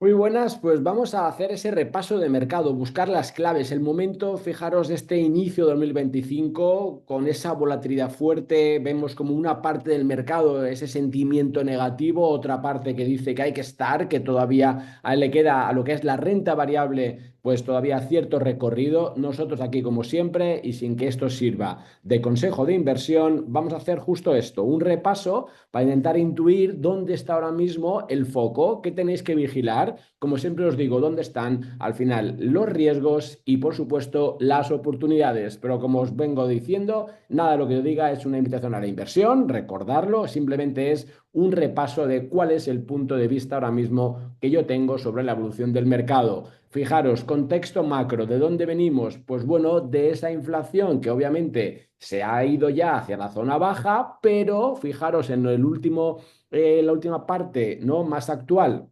Muy buenas, pues vamos a hacer ese repaso de mercado, buscar las claves, el momento, fijaros, de este inicio de 2025, con esa volatilidad fuerte, vemos como una parte del mercado, ese sentimiento negativo, otra parte que dice que hay que estar, que todavía a él le queda a lo que es la renta variable, pues todavía cierto recorrido. Nosotros aquí, como siempre, y sin que esto sirva de consejo de inversión, vamos a hacer justo esto, un repaso para intentar intuir dónde está ahora mismo el foco, qué tenéis que vigilar. Como siempre os digo, dónde están al final los riesgos y, por supuesto, las oportunidades. Pero como os vengo diciendo, nada de lo que yo diga es una invitación a la inversión, recordarlo, simplemente es un repaso de cuál es el punto de vista ahora mismo que yo tengo sobre la evolución del mercado. Fijaros, contexto macro, ¿de dónde venimos? Pues bueno, de esa inflación que obviamente se ha ido ya hacia la zona baja, pero fijaros en la última parte, ¿no? Más actual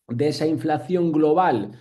de esa inflación global,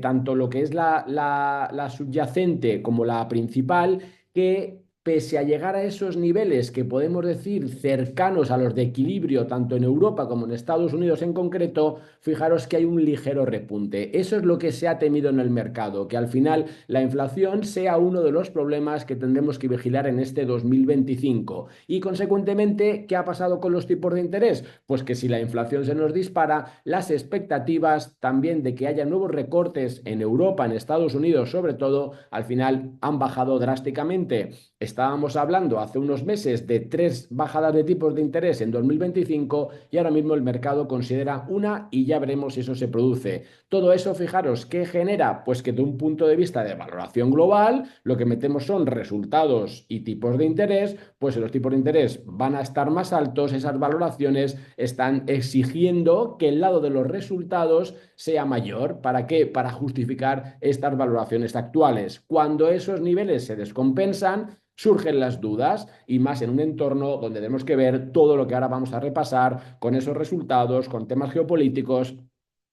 tanto lo que es la subyacente como la principal, que pese a llegar a esos niveles que podemos decir cercanos a los de equilibrio, tanto en Europa como en Estados Unidos en concreto, fijaros que hay un ligero repunte. Eso es lo que se ha temido en el mercado, que al final la inflación sea uno de los problemas que tendremos que vigilar en este 2025. Y consecuentemente, ¿qué ha pasado con los tipos de interés? Pues que si la inflación se nos dispara, las expectativas también de que haya nuevos recortes en Europa, en Estados Unidos sobre todo, al final han bajado drásticamente. Estábamos hablando hace unos meses de 3 bajadas de tipos de interés en 2025 y ahora mismo el mercado considera una y ya veremos si eso se produce. Todo eso, fijaros, ¿qué genera? Pues que de un punto de vista de valoración global, lo que metemos son resultados y tipos de interés, pues los tipos de interés van a estar más altos, esas valoraciones están exigiendo que el lado de los resultados sea mayor. ¿Para qué? Para justificar estas valoraciones actuales. Cuando esos niveles se descompensan, surgen las dudas y más en un entorno donde tenemos que ver todo lo que ahora vamos a repasar con esos resultados, con temas geopolíticos,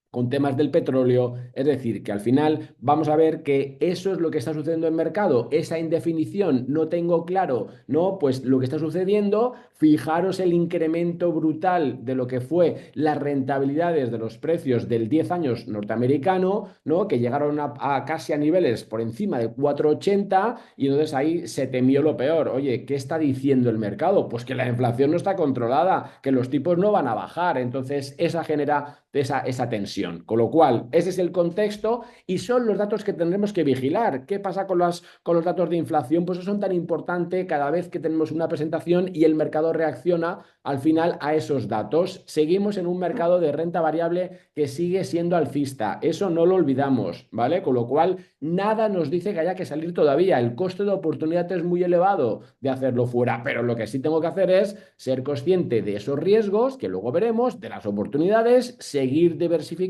con temas del petróleo, es decir, que al final vamos a ver que eso es lo que está sucediendo en el mercado, esa indefinición, no tengo claro, no, pues lo que está sucediendo, fijaros el incremento brutal de lo que fue las rentabilidades de los precios del 10 años norteamericano, ¿no? Que llegaron a casi a niveles por encima de 4,80 y entonces ahí se temió lo peor. Oye, ¿qué está diciendo el mercado? Pues que la inflación no está controlada, que los tipos no van a bajar, entonces esa genera esa tensión. Con lo cual, ese es el contexto y son los datos que tendremos que vigilar. ¿Qué pasa con los datos de inflación? Pues eso son tan importantes cada vez que tenemos una presentación y el mercado reacciona al final a esos datos. Seguimos en un mercado de renta variable que sigue siendo alcista. Eso no lo olvidamos, ¿vale? Con lo cual, nada nos dice que haya que salir todavía. El coste de oportunidad es muy elevado de hacerlo fuera, pero lo que sí tengo que hacer es ser consciente de esos riesgos, que luego veremos, de las oportunidades, seguir diversificando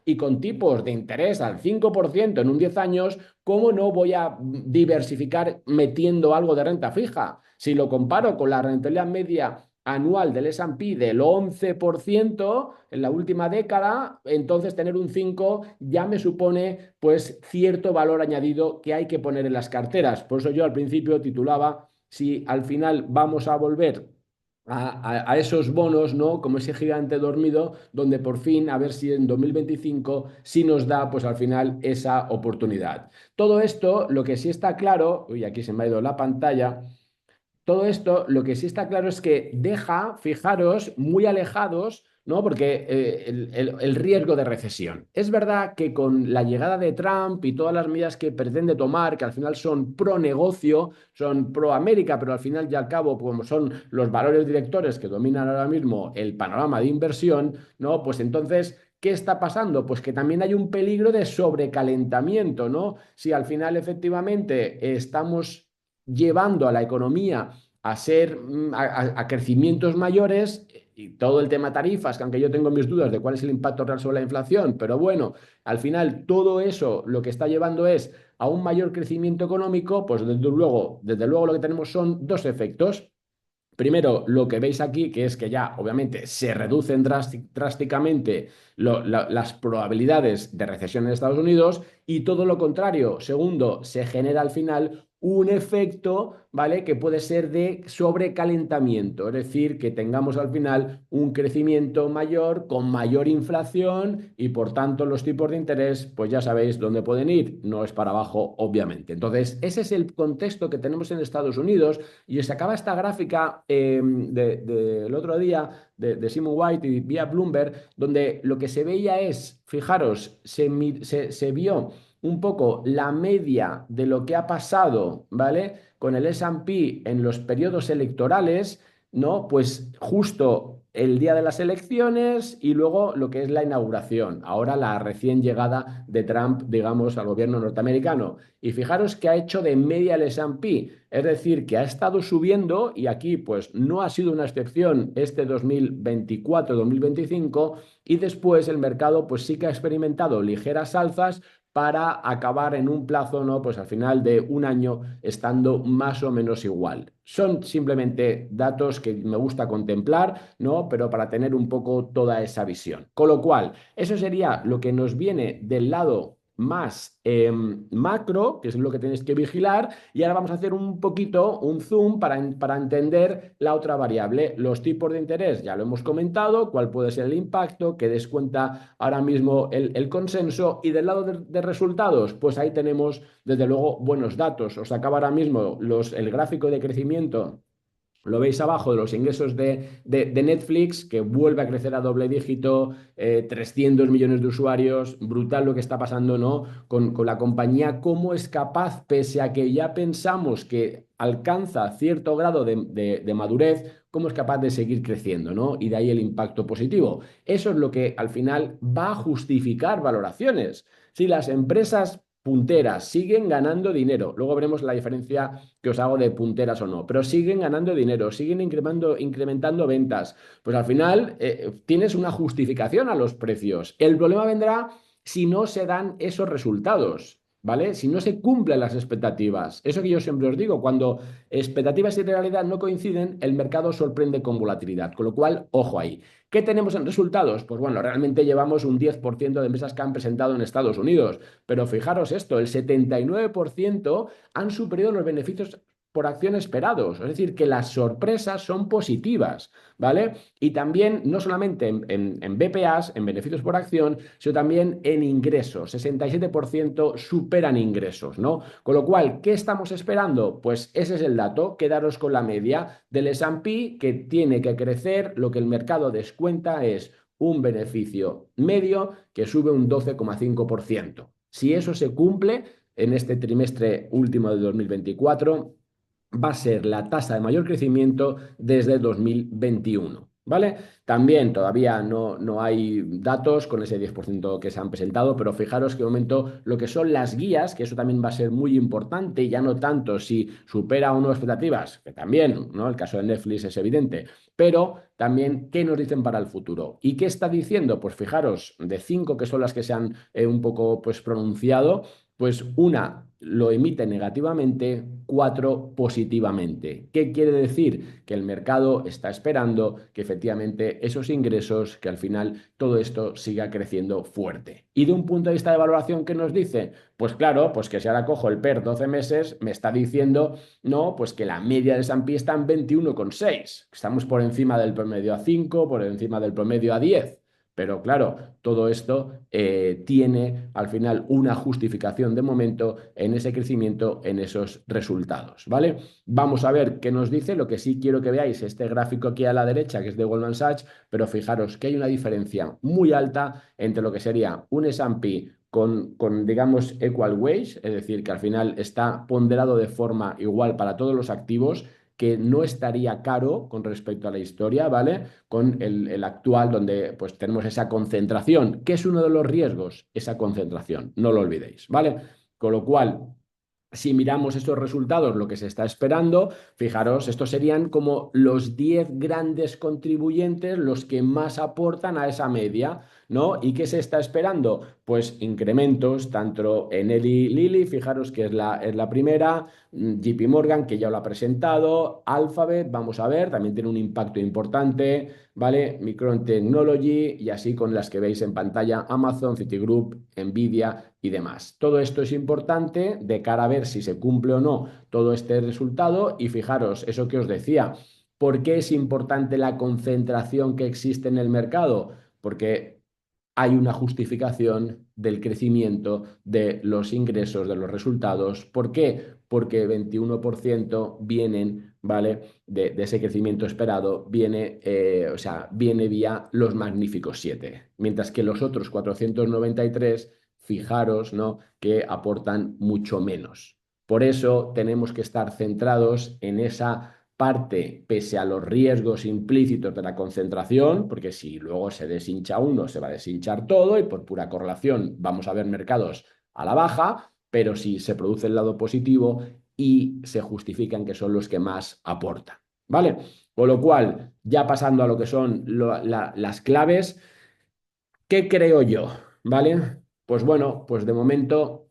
y con tipos de interés al 5% en un 10 años, ¿cómo no voy a diversificar metiendo algo de renta fija? Si lo comparo con la rentabilidad media anual del S&P del 11% en la última década, entonces tener un 5 ya me supone pues cierto valor añadido que hay que poner en las carteras. Por eso yo al principio titulaba si al final vamos a volver a esos bonos, ¿no? Como ese gigante dormido, donde por fin, a ver si en 2025 sí nos da, pues al final, esa oportunidad. Todo esto, lo que sí está claro, uy, aquí se me ha ido la pantalla, todo esto, lo que sí está claro es que deja, fijaros, muy alejados, ¿no? Porque el riesgo de recesión. Es verdad que con la llegada de Trump y todas las medidas que pretende tomar, que al final son pro negocio, son pro América, pero al final y al cabo, como son los valores directores que dominan ahora mismo el panorama de inversión, ¿no? Pues entonces, ¿qué está pasando? Pues que también hay un peligro de sobrecalentamiento, ¿no? Si al final efectivamente estamos llevando a la economía a ser a crecimientos mayores y todo el tema tarifas, que aunque yo tengo mis dudas de cuál es el impacto real sobre la inflación, pero bueno, al final todo eso lo que está llevando es a un mayor crecimiento económico, pues desde luego lo que tenemos son dos efectos. Primero, lo que veis aquí, que es que ya obviamente se reducen drásticamente las probabilidades de recesión en Estados Unidos. y todo lo contrario. Segundo, se genera al final un efecto, ¿vale? Que puede ser de sobrecalentamiento, es decir, que tengamos al final un crecimiento mayor con mayor inflación y por tanto los tipos de interés, pues ya sabéis dónde pueden ir, no es para abajo, obviamente. Entonces, ese es el contexto que tenemos en Estados Unidos y os acaba esta gráfica del otro día de Simon White y vía Bloomberg, donde lo que se veía es, fijaros, se vio un poco la media de lo que ha pasado, ¿vale? Con el S&P en los periodos electorales, ¿no? Pues justo el día de las elecciones y luego lo que es la inauguración, ahora la recién llegada de Trump, digamos, al gobierno norteamericano. Y fijaros que ha hecho de media el S&P, es decir, que ha estado subiendo y aquí pues no ha sido una excepción este 2024-2025 y después el mercado pues sí que ha experimentado ligeras alzas para acabar en un plazo, ¿no? Pues al final de un año estando más o menos igual. Son simplemente datos que me gusta contemplar, ¿no? Pero para tener un poco toda esa visión. Con lo cual, eso sería lo que nos viene del lado más macro, que es lo que tenéis que vigilar, y ahora vamos a hacer un poquito un zoom para entender la otra variable. Los tipos de interés, ya lo hemos comentado, cuál puede ser el impacto, que descuenta ahora mismo el consenso, y del lado de resultados, pues ahí tenemos desde luego buenos datos. Os acaba ahora mismo el gráfico de crecimiento. Lo veis abajo de los ingresos de Netflix, que vuelve a crecer a doble dígito, 300 millones de usuarios, brutal lo que está pasando, ¿no? Con la compañía, cómo es capaz, pese a que ya pensamos que alcanza cierto grado de madurez, cómo es capaz de seguir creciendo, ¿no? Y de ahí el impacto positivo. Eso es lo que al final va a justificar valoraciones. Si las empresas punteras siguen ganando dinero, luego veremos la diferencia que os hago de punteras o no, pero siguen ganando dinero, siguen incrementando ventas, pues al final tienes una justificación a los precios. El problema vendrá si no se dan esos resultados, ¿vale? Si no se cumplen las expectativas. Eso que yo siempre os digo, cuando expectativas y realidad no coinciden, el mercado sorprende con volatilidad, con lo cual, ojo ahí. ¿Qué tenemos en resultados? Pues bueno, realmente llevamos un 10% de empresas que han presentado en Estados Unidos, pero fijaros esto, el 79% han superado los beneficios por acción esperados, es decir, que las sorpresas son positivas, ¿vale? Y también, no solamente en BPAs, en beneficios por acción, sino también en ingresos, 67% superan ingresos, ¿no? Con lo cual, ¿qué estamos esperando? Pues ese es el dato, quedaros con la media del S&P, que tiene que crecer, lo que el mercado descuenta es un beneficio medio que sube un 12,5%. Si eso se cumple en este trimestre último de 2024, va a ser la tasa de mayor crecimiento desde 2021. ¿Vale? También todavía no hay datos con ese 10% que se han presentado, pero fijaros que momento lo que son las guías, que eso también va a ser muy importante, ya no tanto si supera o no expectativas, que también, ¿no? El caso de Netflix es evidente, pero también qué nos dicen para el futuro. ¿Y qué está diciendo? Pues fijaros, de 5 que son las que se han un poco pues, pronunciado, pues una lo emite negativamente, 4 positivamente. ¿Qué quiere decir? Que el mercado está esperando que efectivamente esos ingresos, que al final todo esto siga creciendo fuerte. Y de un punto de vista de valoración, ¿qué nos dice? Pues claro, pues que si ahora cojo el PER 12 meses, me está diciendo, no, pues que la media de S&P está en 21,6. Estamos por encima del promedio a 5, por encima del promedio a 10. Pero claro, todo esto tiene al final una justificación de momento en ese crecimiento, en esos resultados, ¿vale? Vamos a ver qué nos dice. Lo que sí quiero que veáis, este gráfico aquí a la derecha, que es de Goldman Sachs, pero fijaros que hay una diferencia muy alta entre lo que sería un S&P digamos, equal weight, es decir, que al final está ponderado de forma igual para todos los activos, que no estaría caro con respecto a la historia, ¿vale? Con el actual, donde pues tenemos esa concentración, que es uno de los riesgos, esa concentración, no lo olvidéis, ¿vale? Con lo cual, si miramos estos resultados, lo que se está esperando, fijaros, estos serían como los 10 grandes contribuyentes, los que más aportan a esa media. ¿no? ¿Y qué se está esperando? Pues incrementos tanto en Eli Lilly, fijaros que es la primera, JP Morgan, que ya lo ha presentado, Alphabet, vamos a ver, también tiene un impacto importante, ¿vale? Micron Technology y así con las que veis en pantalla, Amazon, Citigroup, Nvidia y demás. Todo esto es importante de cara a ver si se cumple o no todo este resultado y fijaros, eso que os decía, ¿por qué es importante la concentración que existe en el mercado? Porque hay una justificación del crecimiento de los ingresos, de los resultados. ¿Por qué? Porque 21% vienen, ¿vale? De ese crecimiento esperado, viene, o sea, viene vía los magníficos 7, mientras que los otros 493, fijaros, ¿no? Que aportan mucho menos. Por eso tenemos que estar centrados en esa parte, pese a los riesgos implícitos de la concentración, porque si luego se deshincha uno, se va a deshinchar todo y por pura correlación vamos a ver mercados a la baja, pero si se produce el lado positivo y se justifican que son los que más aportan, ¿vale? Con lo cual, ya pasando a lo que son las claves, ¿qué creo yo? ¿Vale? Pues bueno, pues de momento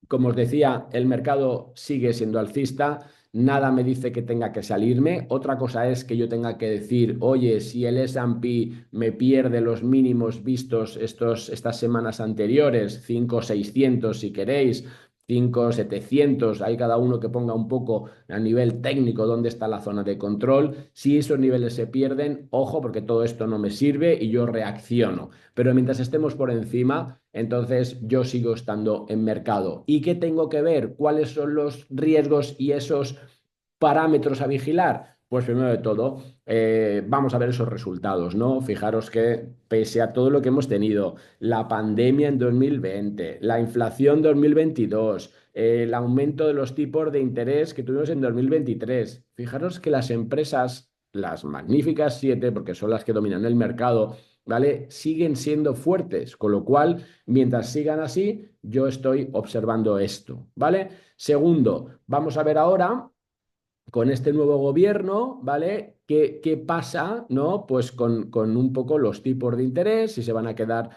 como os decía, el mercado sigue siendo alcista, nada me dice que tenga que salirme. Otra cosa es que yo tenga que decir, oye, si el S&P me pierde los mínimos vistos estas semanas anteriores, 5.600 si queréis, 5.700, hay cada uno que ponga un poco a nivel técnico dónde está la zona de control. Si esos niveles se pierden, ojo, porque todo esto no me sirve y yo reacciono. Pero mientras estemos por encima, entonces yo sigo estando en mercado. ¿Y qué tengo que ver? ¿Cuáles son los riesgos y esos parámetros a vigilar? Pues primero de todo, vamos a ver esos resultados, ¿no? Fijaros que pese a todo lo que hemos tenido, la pandemia en 2020, la inflación 2022, el aumento de los tipos de interés que tuvimos en 2023, fijaros que las empresas, las magníficas 7, porque son las que dominan el mercado, ¿vale? Siguen siendo fuertes, con lo cual, mientras sigan así, yo estoy observando esto, ¿vale? Segundo, vamos a ver ahora con este nuevo gobierno, ¿vale? ¿Qué pasa, ¿no? Pues con un poco los tipos de interés, si se van a quedar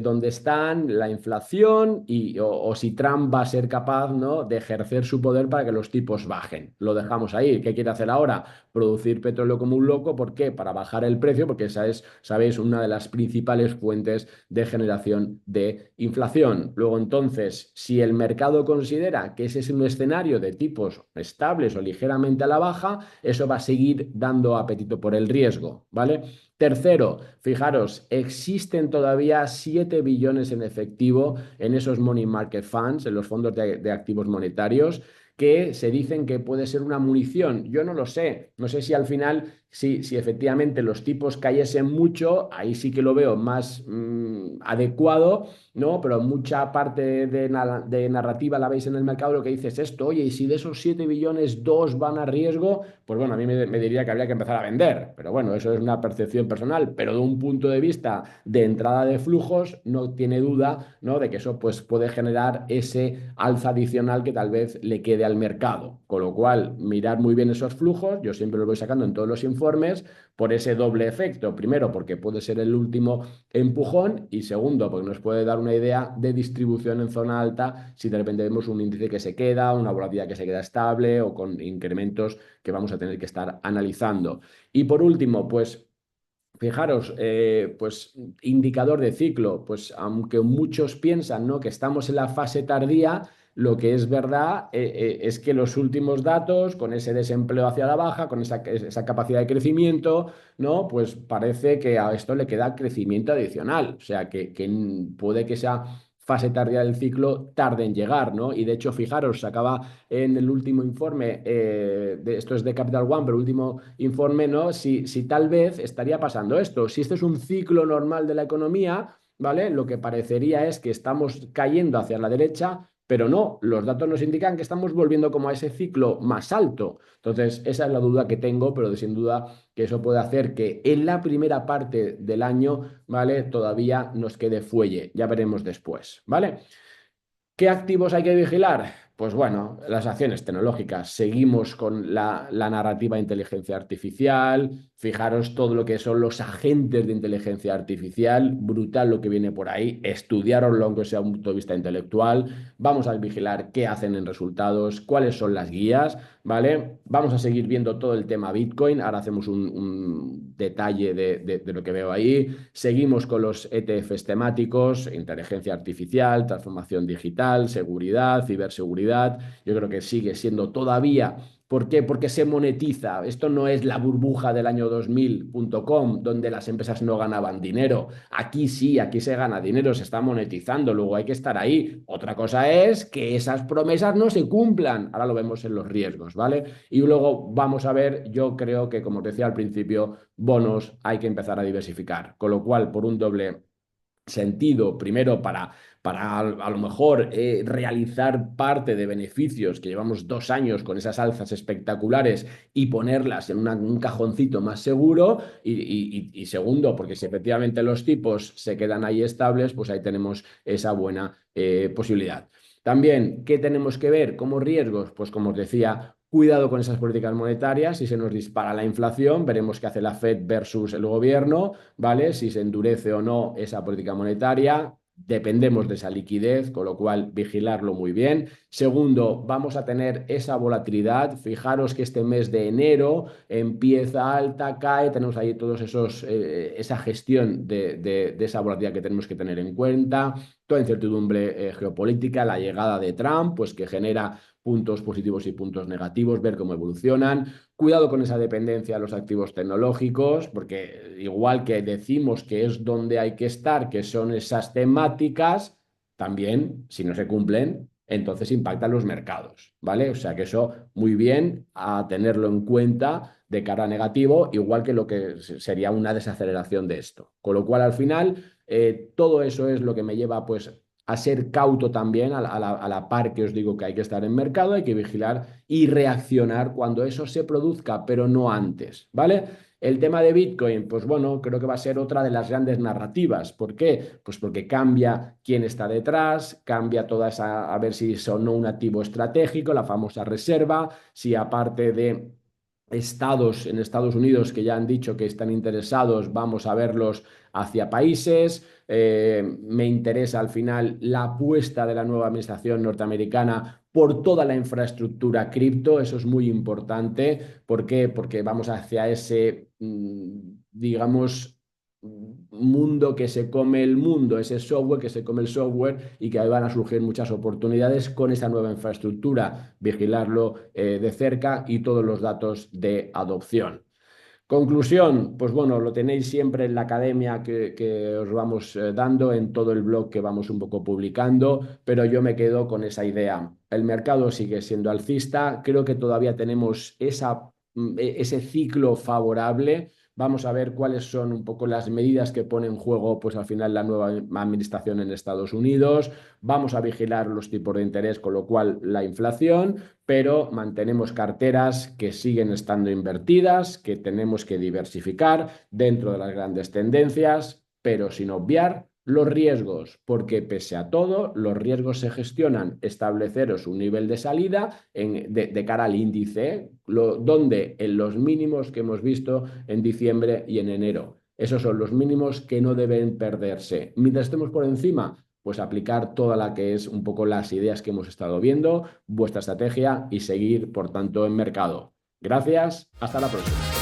donde están, la inflación, o si Trump va a ser capaz, ¿no? De ejercer su poder para que los tipos bajen. Lo dejamos ahí. ¿Qué quiere hacer ahora? Producir petróleo como un loco. ¿Por qué? Para bajar el precio, porque esa es, sabéis, una de las principales fuentes de generación de inflación. Luego, entonces, si el mercado considera que ese es un escenario de tipos estables o ligeramente a la baja, eso va a seguir dando apetito por el riesgo, ¿vale? Tercero, fijaros, existen todavía 7 billones en efectivo en esos money market funds, en los fondos de activos monetarios, que se dicen que puede ser una munición. Yo no lo sé. No sé si al final, si efectivamente los tipos cayesen mucho, ahí sí que lo veo más adecuado, ¿no? Pero mucha parte de narrativa la veis en el mercado, lo que dice es esto, oye, y si de esos 7 billones, 2 van a riesgo, pues bueno, a mí me diría que habría que empezar a vender. Pero bueno, eso es una percepción personal. Pero de un punto de vista de entrada de flujos, no tiene duda, ¿no? De que eso pues, puede generar ese alza adicional que tal vez le quede al mercado. Con lo cual, mirar muy bien esos flujos, yo siempre los voy sacando en todos los informes, por ese doble efecto. Primero, porque puede ser el último empujón y segundo, porque nos puede dar una idea de distribución en zona alta si de repente vemos un índice que se queda, una volatilidad que se queda estable o con incrementos que vamos a tener que estar analizando. Y por último, pues fijaros, pues indicador de ciclo, pues aunque muchos piensan, ¿no? Que estamos en la fase tardía, lo que es verdad es que los últimos datos, con ese desempleo hacia la baja, con esa capacidad de crecimiento, ¿no? Pues parece que a esto le queda crecimiento adicional, o sea que puede que sea fase tardía del ciclo tarde en llegar, ¿no? Y de hecho, fijaros, se acaba en el último informe, esto es de Capital One, pero el último informe, ¿no? Si tal vez estaría pasando esto, si este es un ciclo normal de la economía, ¿vale? Lo que parecería es que estamos cayendo hacia la derecha, pero no, los datos nos indican que estamos volviendo como a ese ciclo más alto. Entonces, esa es la duda que tengo, pero sin duda que eso puede hacer que en la primera parte del año, ¿vale? Todavía nos quede fuelle, ya veremos después, ¿vale? ¿Qué activos hay que vigilar? Pues bueno, las acciones tecnológicas, seguimos con la narrativa de inteligencia artificial, fijaros todo lo que son los agentes de inteligencia artificial, brutal lo que viene por ahí, estudiaroslo aunque sea un punto de vista intelectual, vamos a vigilar qué hacen en resultados, cuáles son las guías, ¿vale? Vamos a seguir viendo todo el tema Bitcoin, ahora hacemos un detalle de lo que veo ahí, seguimos con los ETFs temáticos, inteligencia artificial, transformación digital, seguridad, ciberseguridad, yo creo que sigue siendo todavía. ¿Por qué? Porque se monetiza. Esto no es la burbuja del año 2000.com, donde las empresas no ganaban dinero. Aquí sí, aquí se gana dinero, se está monetizando, luego hay que estar ahí. Otra cosa es que esas promesas no se cumplan. Ahora lo vemos en los riesgos, ¿vale? Y luego vamos a ver, yo creo que, como os decía al principio, bonos hay que empezar a diversificar. Con lo cual, por un doble sentido, primero para a lo mejor realizar parte de beneficios que llevamos 2 años con esas alzas espectaculares y ponerlas en un cajoncito más seguro y segundo, porque si efectivamente los tipos se quedan ahí estables, pues ahí tenemos esa buena posibilidad. También, ¿qué tenemos que ver como riesgos? Pues como os decía, cuidado con esas políticas monetarias. Si se nos dispara la inflación, veremos qué hace la Fed versus el gobierno, ¿vale? Si se endurece o no esa política monetaria. Dependemos de esa liquidez, con lo cual vigilarlo muy bien. Segundo, vamos a tener esa volatilidad. Fijaros que este mes de enero empieza alta, cae, tenemos ahí todos esos, esa gestión de esa volatilidad que tenemos que tener en cuenta. Toda incertidumbre geopolítica, la llegada de Trump, pues que genera puntos positivos y puntos negativos, ver cómo evolucionan. Cuidado con esa dependencia de los activos tecnológicos, porque igual que decimos que es donde hay que estar, que son esas temáticas, también, si no se cumplen, entonces impactan los mercados, ¿vale? O sea que eso muy bien a tenerlo en cuenta de cara a negativo, igual que lo que sería una desaceleración de esto. Con lo cual, al final, todo eso es lo que me lleva, pues, a ser cauto también a la par que os digo que hay que estar en mercado, hay que vigilar y reaccionar cuando eso se produzca, pero no antes, ¿vale? El tema de Bitcoin, pues bueno, creo que va a ser otra de las grandes narrativas. ¿Por qué? Pues porque cambia quién está detrás, cambia toda esa, a ver si es o no un activo estratégico, la famosa reserva, si aparte de estados en Estados Unidos que ya han dicho que están interesados, vamos a verlos hacia países. Me interesa al final la apuesta de la nueva administración norteamericana por toda la infraestructura cripto, eso es muy importante. ¿Por qué? Porque vamos hacia ese, digamos, mundo que se come el mundo, ese software que se come el software y que ahí van a surgir muchas oportunidades con esa nueva infraestructura, vigilarlo de cerca y todos los datos de adopción. Conclusión, pues bueno, lo tenéis siempre en la academia que os vamos dando, en todo el blog que vamos un poco publicando, pero yo me quedo con esa idea. El mercado sigue siendo alcista, creo que todavía tenemos ese ciclo favorable. Vamos a ver cuáles son un poco las medidas que pone en juego, pues al final la nueva administración en Estados Unidos. Vamos a vigilar los tipos de interés, con lo cual la inflación, pero mantenemos carteras que siguen estando invertidas, que tenemos que diversificar dentro de las grandes tendencias, pero sin obviar los riesgos, porque pese a todo, los riesgos se gestionan. Estableceros un nivel de salida de cara al índice, donde en los mínimos que hemos visto en diciembre y en enero. Esos son los mínimos que no deben perderse. Mientras estemos por encima, pues aplicar toda la que es un poco las ideas que hemos estado viendo, vuestra estrategia y seguir, por tanto, en mercado. Gracias, hasta la próxima.